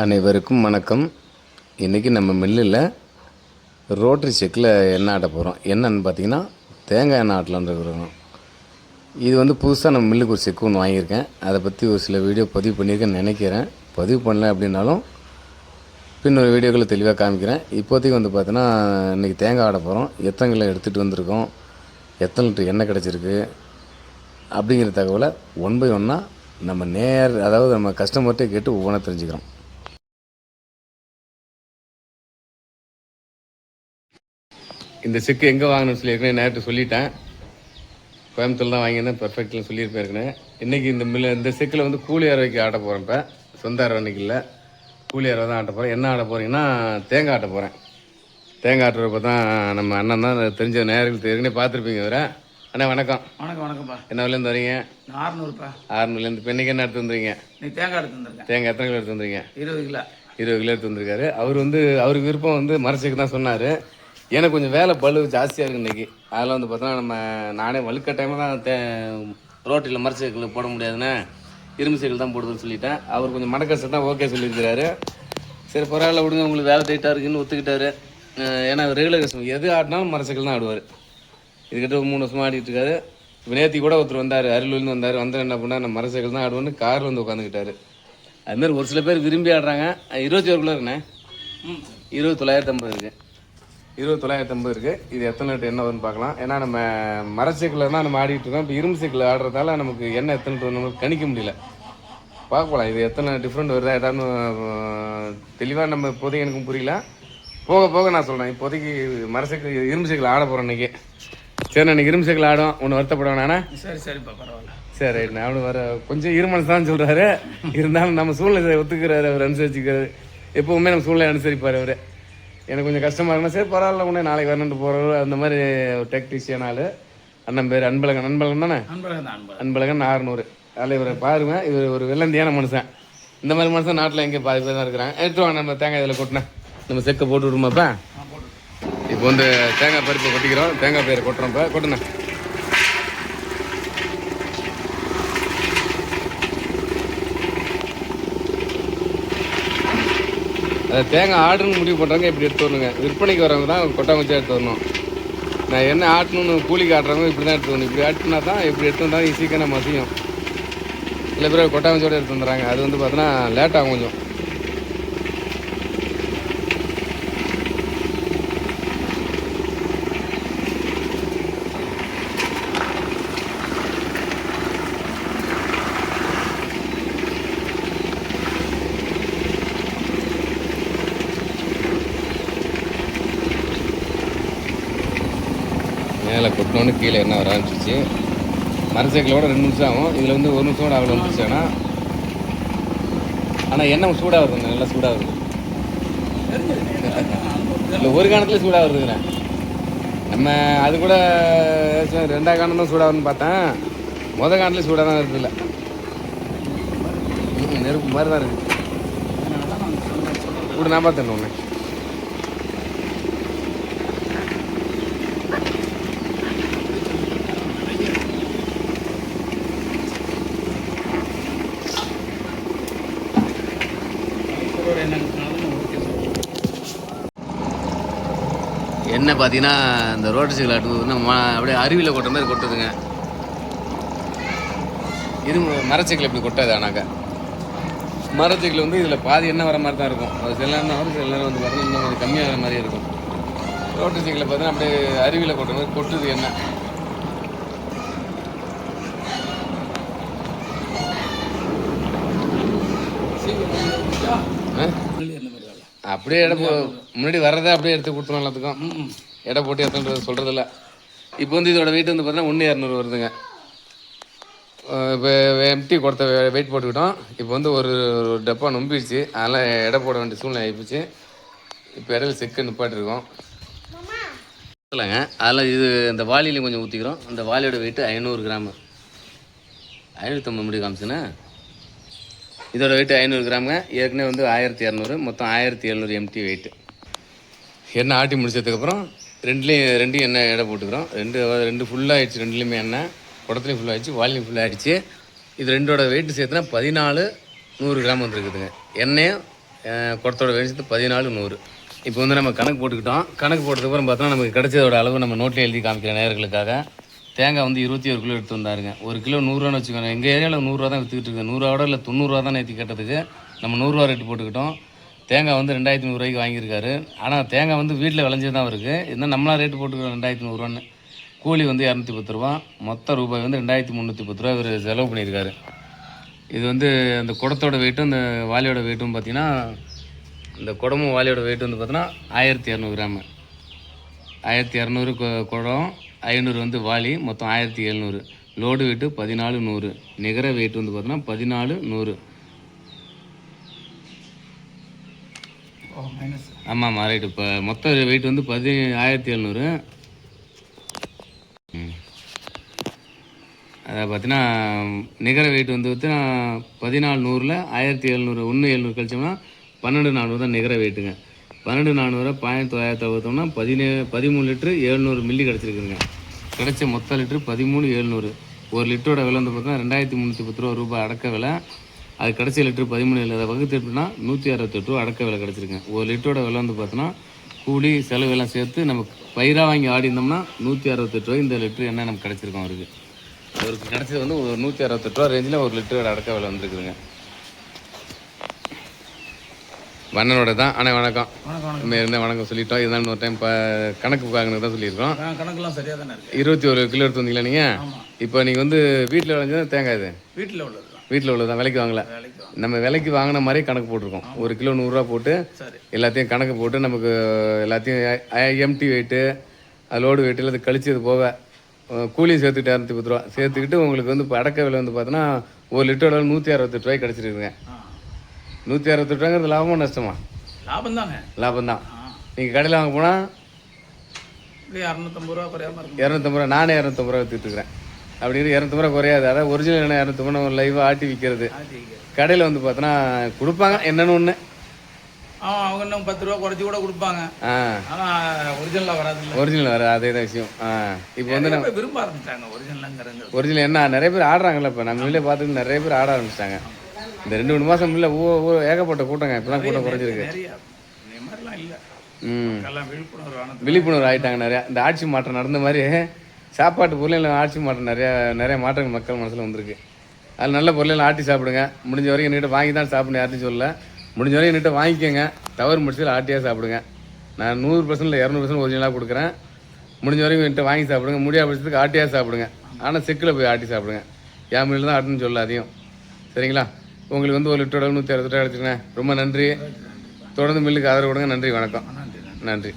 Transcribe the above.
அனைவருக்கும் வணக்கம். இன்றைக்கி நம்ம மில்லில் ரோட்டரி செக்கில் எண்ணெய் ஆட்ட போகிறோம். என்னென்னு பார்த்தீங்கன்னா தேங்காய் எண்ணெய் ஆட்டலான்னு இருக்கிறோம். இது வந்து புதுசாக நம்ம மில்லுக்கு ஒரு செக்கு ஒன்று வாங்கியிருக்கேன். அதை பற்றி ஒரு சில வீடியோ பதிவு பண்ணியிருக்கேன்னு நினைக்கிறேன். பதிவு பண்ணல அப்படின்னாலும் பின்னொரு வீடியோக்களை தெளிவாக காமிக்கிறேன். இப்போதைக்கு வந்து பார்த்தோன்னா இன்றைக்கி தேங்காய் ஆட போகிறோம். எத்தனை கிலோ எடுத்துகிட்டு வந்திருக்கோம், எத்தனை லிட்டர் எண்ணெய் கிடச்சிருக்கு அப்படிங்கிற தகவலை ஒன் பை ஒன்னாக நம்ம அதாவது நம்ம கஸ்டமர்கிட்டே கேட்டு ஒவ்வொன்றா தெரிஞ்சுக்கிறோம். இந்த செக்கு எங்கே வாங்கணும்னு சொல்லியிருக்கேன், நேரத்தை சொல்லிட்டேன். கோயம்புத்தூர் தான் வாங்கியிருந்தேன், பெர்ஃபெக்ட்னு சொல்லியிருப்பேன் இருக்கேன். இன்றைக்கி இந்த செக்கில் வந்து கூலி அரைவைக்கு ஆட்ட போகிறேன். இப்போ சொந்த அரை அன்றைக்கி இல்லை, கூலி அரை தான் ஆட்ட போகிறேன். என்ன ஆட்ட போகிறீங்கன்னா தேங்காய் ஆட்ட போகிறேன். தேங்காய் ஆட்டுறப்ப தான் நம்ம அண்ணன் தான் தெரிஞ்ச நேரத்தில் ஏற்கனவே பார்த்துருப்பீங்க. வேறு அண்ணா வணக்கம். வணக்கம்ப்பா. என்ன விலையிலேருந்து வரீங்க? 600. 600லேருந்து. இப்போ இன்றைக்கி என்ன எடுத்து வந்துருங்க? நீ தேங்காய் எடுத்து வந்துருங்க. தேங்காய் எத்தனை கிலோ எடுத்து வந்துருங்க? 20 கிலோ. 20 கிலோ எடுத்து வந்திருக்காரு. அவருக்கு விருப்பம் வந்து மரச்செக்கு தான் சொன்னார். எனக்கு கொஞ்சம் வேலை பளு ஜாஸ்தியாக இருக்குது இன்றைக்கி. அதில் வந்து பார்த்தோன்னா நானே வலுக்கட்டாயமாக தான் ரோட்டில் மரச்செக்கில் போட முடியாதுன்னு இரும்பு சைக்கிள் தான் போடுதுன்னு சொல்லிட்டேன். அவர் கொஞ்சம் மடக்கஷ்டம் தான் ஓகே சொல்லியிருக்கிறாரு. சரி பரவாயில்ல விடுங்க, உங்களுக்கு வேலை டைட்டாக இருக்குன்னு ஒத்துக்கிட்டாரு. ஏன்னா ரெகுலர் கஸ்டமர் எது ஆடினாலும் மரச்செக்கில் தான் ஆடுவார். இதுக்கிட்ட 3 வருஷமாக ஆடிட்டு இருக்காரு. இப்போ நேற்று கூட ஒருத்தர் வந்தார், அரியலூர்லேருந்து வந்தார். என்ன பண்ணால் நம்ம மரச்செக்கில் தான் ஆடுவோன்னு காரில் வந்து உட்காந்துக்கிட்டாரு. அதுமாதிரி ஒரு சில பேர் விரும்பி ஆடுறாங்க. 21 கிலோ இருக்குண்ணே. 2950 இருக்குது. 2950 இருக்குது. இது எத்தனை லிட்டர் எண்ணெய் வரும்னு பார்க்கலாம். ஏன்னா நம்ம மரச்செக்கில் தான் நம்ம ஆடிட்டு இருக்கோம். இப்போ இரும்பு செக்கில் ஆடுறதால நமக்கு எண்ணெய் எத்தனை லிட்டர் நம்மளுக்கு கணிக்க முடியல. பார்க்கலாம் இது எத்தனை டிஃப்ரெண்ட் வருதா ஏதாவது தெளிவாக நம்ம இப்போதைக்கு எனக்கும் புரியல. போக போக நான் சொல்கிறேன். இப்போதைக்கு மரச்செக்கு இரும்பு செக்கில் ஆட போகிறேன் இன்றைக்கி. சரி நான் இரும்பு செக்கில் ஆடும், ஒன்று வருத்தப்படுவேண்ணா. சரிப்பா பரவாயில்ல. சரி ரைட். நான் வர கொஞ்சம் இருமனசு தான் சொல்கிறாரு. இருந்தாலும் நம்ம சூழ்நிலை ஒத்துக்கிறாரு, அவர் அனுசரிச்சுக்கிறாரு. எப்போவுமே நம்ம சூழ்நிலை அனுசரிப்பார் அவர். எனக்கு கொஞ்சம் கஷ்டமாக இருக்குன்னா சரி பரவாயில்ல, உடனே நாளைக்கு வரணுன்ட்டு போகிறவர் அந்த மாதிரி ஒரு டெக்னீஷியன் ஆள். அண்ணன் பேர் அன்பழகன் தானே? அன்பழகன் 600. அதில் இவரை பாருங்க, இவர் ஒரு வெள்ளந்தியான மனுஷன். இந்த மாதிரி மனுஷன் நாட்டில் எங்கே பாதி பேர் தான் இருக்கிறாங்க. எடுத்து வாங்க, நம்ம தேங்காய் இதில் கொட்டினேன். நம்ம செக்கை போட்டு விடுமாப்பா. இப்போ வந்து தேங்காய் பருப்பை கொட்டிக்கிறோம். தேங்காய் பயிரை கொட்டுறோம். இப்போ கொட்டுனேன். அதை தேங்காய் ஆடுன்னு முடிவு பண்ணுறாங்க, இப்படி எடுத்து வரணுங்க. விற்பனைக்கு வரவங்க தான் கொட்டாங்குச்சியாக எடுத்து வரணும். நான் என்ன ஆட்டணும்னு கூலிக்கு ஆட்டுறவங்க இப்படி தான் எடுத்து வரணும். இப்படி ஆட்டினா தான் இப்படி எடுத்து வந்தால் ஈஸிக்காக நம்ம மசியும். சில பேர் கொட்டாங்குச்சியோடு எடுத்து வந்துடுறாங்க. அது வந்து பார்த்தோன்னா லேட் ஆகும் கொஞ்சம். மேலே கொட்டினோன்னு கீழே என்ன வர ஆரம்பிச்சிச்சு. மரச்செக்கிலோட 2 நிமிஷம் ஆகும். இதில் வந்து 1 நிமிஷம் கூட அவ்வளோ வந்துச்சு. ஆனால் எண்ணெய் சூடாக வருதுங்க, நல்லா சூடாக வருது. இல்லை ஒரு காலத்தில் சூடாக வருதுங்கண்ணே. நம்ம அது கூட 2ஆம் காலம் தான் சூடாக வருதுன்னு பார்த்தேன். காலத்துலேயும் சூடாக தான் இருக்குது. இல்லை நெருப்பு மாதிரி தான் இருக்குது. கூட நான் பார்த்தேன் ஒன்று. என்ன பார்த்தீங்கன்னா இந்த ரோட்டு சைக்கிள் ஆட்டுறது நம்ம அப்படியே அருவியில் கொட்டுற மாதிரி கொட்டுதுங்க. மரச்செக்கில் இப்படி கொட்டாது. ஆனாக்கா மரச்செக்கில் வந்து இதில் பாதி எண்ணெய் வர மாதிரி தான் இருக்கும். அது சில நேரம் வரும், சில நேரம் வந்து பார்த்தீங்கன்னா இன்னும் கொஞ்சம் கம்மியாக மாதிரி இருக்கும். ரோட்டு சைக்கிளில் பார்த்தீங்கன்னா அப்படியே அருவியில் கொட்டுற மாதிரி கொட்டுது எண்ணெய். அப்படியே முன்னாடி வர்றதை அப்படியே எடுத்து கொடுத்துரும் எல்லாத்துக்கும். எடை போட்டு எத்தனை சொல்கிறதில்ல. இப்போ வந்து இதோட வெயிட் வந்து பார்த்தீங்கன்னா 1200 வருதுங்க. இப்போ எம்டி கொடுத்த வெயிட் போட்டுக்கிட்டோம். இப்போ வந்து ஒரு டப்பா நம்பிடுச்சு. அதெல்லாம் எடை போட வேண்டிய சூழ்நிலை ஆகிப்போச்சு. இப்போ இடையில செக்கு நிப்பாட்டிருக்கோம் இல்லைங்க. அதில் இந்த வாளிலையும் கொஞ்சம் ஊற்றிக்கிறோம். அந்த வாளியோட வெயிட்டு 500 கிராமு. 550 முடி காமிச்சுன்னா இதோட வெயிட்டு 500 கிராமுங்க. ஏற்கனவே வந்து 1200, மொத்தம் 1700 எம்டி வெயிட்டு. எண்ணெய் ஆட்டி முடிச்சதுக்கப்புறம் ரெண்டையும் எண்ணெய் எடை போட்டுக்கிறோம். ரெண்டு ஃபுல்லாகிடுச்சு. ரெண்டுலேயுமே எண்ணெய் குடத்துலையும் ஃபுல்லாகிடுச்சு, வாலிலையும் ஃபுல்லாகிடுச்சு. இது ரெண்டோட வெயிட்டு சேர்த்துனா 1400 கிராம் வந்துருக்குதுங்க. எண்ணெயும் குடத்தோட வெளிச்சத்து 14,100. இப்போ வந்து நம்ம கணக்கு போட்டுக்கிட்டோம். கணக்கு போட்டதுக்கப்புறம் பார்த்தோன்னா நமக்கு கிடைச்சதோட அளவு நம்ம நோட்டில் எழுதி காமிக்கிற நேயர்களுக்காக. தேங்காய் வந்து 21 கிலோ எடுத்து வந்தாருங்க. ஒரு கிலோ 100ரூவான்னு வச்சுக்கோங்க. எங்கள் ஏரியாவில் 100 ரூபா தான் விற்றுக்கிட்டு இருக்கு. 100 இல்லை 90 தான் நேற்று கேட்டதுக்கு நம்ம 100 ரேட்டு போட்டுக்கிட்டோம். தேங்காய் வந்து 2,100 வாங்கியிருக்காரு. ஆனால் தேங்காய் வந்து வீட்டில் விளைஞ்சது தான் இருக்குது. இருந்தால் நம்மளாம் ரேட்டு போட்டுக்கிறோம் 2,100. கூலி வந்து 210 ரூபா. மொத்த ரூபாய் வந்து 2,310 ரூபா இவர் செலவு பண்ணியிருக்காரு. இது வந்து அந்த குடத்தோட வெயிட்டும் இந்த வாளியோட வெயிட்டும் பார்த்தீங்கன்னா, இந்த குடமும் வாளியோட வெயிட் வந்து பார்த்தீங்கன்னா 1,200 கிராமு. 1,200 குடம், 500 வந்து வாளி, மொத்தம் 1,700. Load weight 14,100. நிகர வெயிட் வந்து பார்த்தீங்கன்னா 14,100. ஆமாம் ரைட்டு. இப்போ மொத்த வெயிட் வந்து 1,700. அதை பார்த்தீங்கன்னா நிகர வெயிட் வந்து பார்த்தீங்கன்னா 14,100ல் 1,700 700 கழிச்சோம்னா 12,400 தான் நிகர வெயிட்டுங்க. 12,400 0.960 13 லிட்ரு 700 மில்லி கிடச்சிருக்குங்க. கிடைச்ச மொத்த லிட்ரு 13,700. ஒரு லிட்டரோட விலை வந்து பார்த்தீங்கன்னா 2,310 ரூபாய் அடக்க விலை. அது கிடைச்ச லிட்ரு 13,700. அதை வகுத்து எடுத்துனா 168 ரூபா அடக்க விலை கிடச்சிருக்குங்க. ஒரு லிட்டரோட விலை வந்து பார்த்தோன்னா கூலி செலவெல்லாம் சேர்த்து நமக்கு பயிராக வாங்கி ஆடி இருந்தோம்னா 168 ரூபாய் இந்த லிட்ரு என்ன நமக்கு கிடச்சிருக்கோம். அவருக்கு கிடச்சது வந்து ஒரு 168 ரூபா ரேஞ்சில் ஒரு லிட்டரோட அடக்க விலை வந்துருக்குதுங்க. வண்ணனோட தான். ஆனால் வணக்கம். இருந்தால் வணக்கம் சொல்லிட்டோம். இருந்தாலும் ஒரு டைம் இப்போ கணக்கு பார்க்கணும் தான் சொல்லியிருக்கோம். கணக்கெல்லாம் சரியாக தானே இருக்குது. 21 கிலோ எடுத்து வந்தீங்களா நீங்கள்? இப்போ நீங்கள் வந்து வீட்டில் விளைஞ்சது தேங்காய். இது வீட்டில் உள்ளது தான். வீட்டில் உள்ளது தான். விலைக்கு வாங்கல. நம்ம விலைக்கு வாங்கின மாதிரி கணக்கு போட்டிருக்கோம். ஒரு கிலோ 100 ரூபா போட்டு எல்லாத்தையும் கணக்கு போட்டு நமக்கு எல்லாத்தையும் எம்டி வெயிட்டு, லோடு வெயிட்டு எல்லாத்தையும் கழிச்சது போக கூலியும் சேர்த்துக்கிட்டு 210 ரூபா சேர்த்துக்கிட்டு உங்களுக்கு வந்து இப்போ அடக்க விலை வந்து பார்த்தோன்னா ஒரு லிட்டரோட 168 ரூபாய்க்கு கிடச்சிருக்குங்க. 168 ரூபாங்கிறது லாபமா நஷ்டமா? லாபம் தாங்க. லாபம் தான். நீங்கள் கடையில் வாங்க போனால் 250 ரூபா குறையாம இருக்கும். 250 ரூபா. நானே 250 ரூபா விற்றுட்டுருக்கிறேன். அப்படின்னு 250 ரூபா குறையாது. அதாவது ஒரிஜினல் என்ன 250 ரூபா லைவாக ஆட்டி விற்கிறது. கடையில் வந்து பார்த்தோன்னா கொடுப்பாங்க என்னென்னு ஒன்று. அவங்க இன்னும் 10 ரூபா குறைச்சி கூட கொடுப்பாங்க. ஆனால் ஒரிஜினலாக வராது. ஒரிஜினல் வர அதே தான் விஷயம். இப்போ வந்து நம்ம விரும்ப ஆரம்பிச்சிட்டாங்க ஒரிஜினல்ங்கிறது. ஒரிஜினல் என்ன நிறைய பேர் ஆடுறாங்கல்ல. இப்போ நம்ம வீட்டில் பார்த்துட்டு நிறைய பேர் ஆட ஆரம்பிச்சிட்டாங்க. இந்த 2-3 மாதம் இல்லை ஏகப்பட்ட கூட்டங்க. இப்போலாம் கூட்டம் குறைஞ்சிருக்கு. விழிப்புணர்வு ஆகிட்டாங்க நிறையா. இந்த ஆட்சி மாற்றம் நடந்த மாதிரி சாப்பாட்டு பொருளையும் ஆட்சி மாற்றம் நிறைய மாற்றங்கள் மக்கள் மனசில் வந்திருக்கு. அதில் நல்ல பொருளையும் ஆட்டி சாப்பிடுங்க. முடிஞ்ச வரைக்கும் என்கிட்ட வாங்கி தான் சாப்பிடணும் யார்ட்டும் சொல்லலை. முடிஞ்ச வரைக்கும் என்கிட்ட வாங்கிக்கோங்க. தவறு முடிச்சதில் ஆட்டியாக சாப்பிடுங்க. நான் 100% இல்லை 200% ஒரிஜினலாக கொடுக்குறேன். முடிஞ்ச வரைக்கும் என்கிட்ட வாங்கி சாப்பிடுங்க. முடியாத பட்சத்துக்கு ஆட்டியாக சாப்பிடுங்க. ஆனால் செக்கில் போய் ஆட்டி சாப்பிடுங்க. என் மில்லில் தான் ஆட்டுன்னு சொல்ல அதையும். சரிங்களா? உங்களுக்கு வந்து ஒரு லிட்டரோட 160 ரூபா எடுத்துக்கங்க. ரொம்ப நன்றி. தொடர்ந்து மில்லுக்கு ஆதரவு கொடுங்க. நன்றி, வணக்கம். நன்றி.